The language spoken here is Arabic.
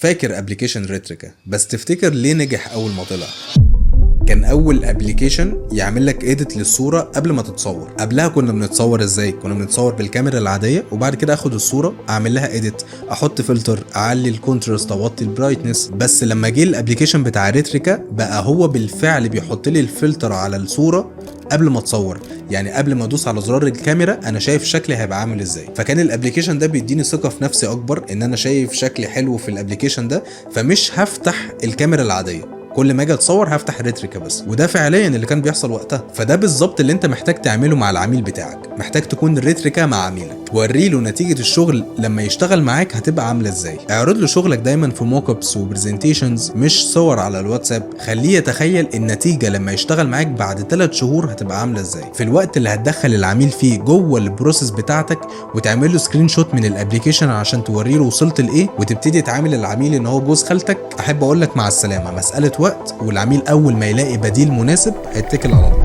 فاكر ابلكيشن ريتريكا، بس تفتكر ليه نجح اول ما طلع؟ كان اول ابلكيشن يعمل لك اديت للصوره قبل ما تتصور. قبلها كنا بنتصور ازاي؟ كنا بنتصور بالكاميرا العاديه، وبعد كده اخد الصوره اعمل لها اديت، احط فلتر، اعلي الكونتراست، اوطي البرايتنس. بس لما جه الابلكيشن بتاع ريتريكا بقى هو بالفعل بيحط لي الفلتر على الصوره قبل ما اتصور، يعني قبل ما ادوس على زرار الكاميرا انا شايف شكلي هيبقى عامل ازاي. فكان الابلكيشن ده بيديني ثقه في نفسي اكبر ان انا شايف شكلي حلو في الابلكيشن ده، فمش هفتح الكاميرا العاديه، كل ما اجي اتصور هفتح ريتريكا بس. وده فعليا اللي كان بيحصل وقتها. فده بالظبط اللي انت محتاج تعمله مع العميل بتاعك، محتاج تكون ريتريكا مع عميلك، وري له نتيجه الشغل لما يشتغل معاك هتبقى عامله ازاي. اعرض له شغلك دايما في موك ابس وبرزنتيشنز، مش صور على الواتساب. خليه يتخيل النتيجه لما يشتغل معاك بعد 3 شهور هتبقى عامله ازاي، في الوقت اللي هتدخل العميل فيه جوه البروسيس بتاعتك، وتعمل له سكرين شوت من الابلكيشن عشان توري له وصلت لايه، وتبتدي تعامل العميل ان هو جوز خالتك. احب اقول لك مع السلامه، مساله وقت، والعميل اول ما يلاقي بديل مناسب هيتكل على الله.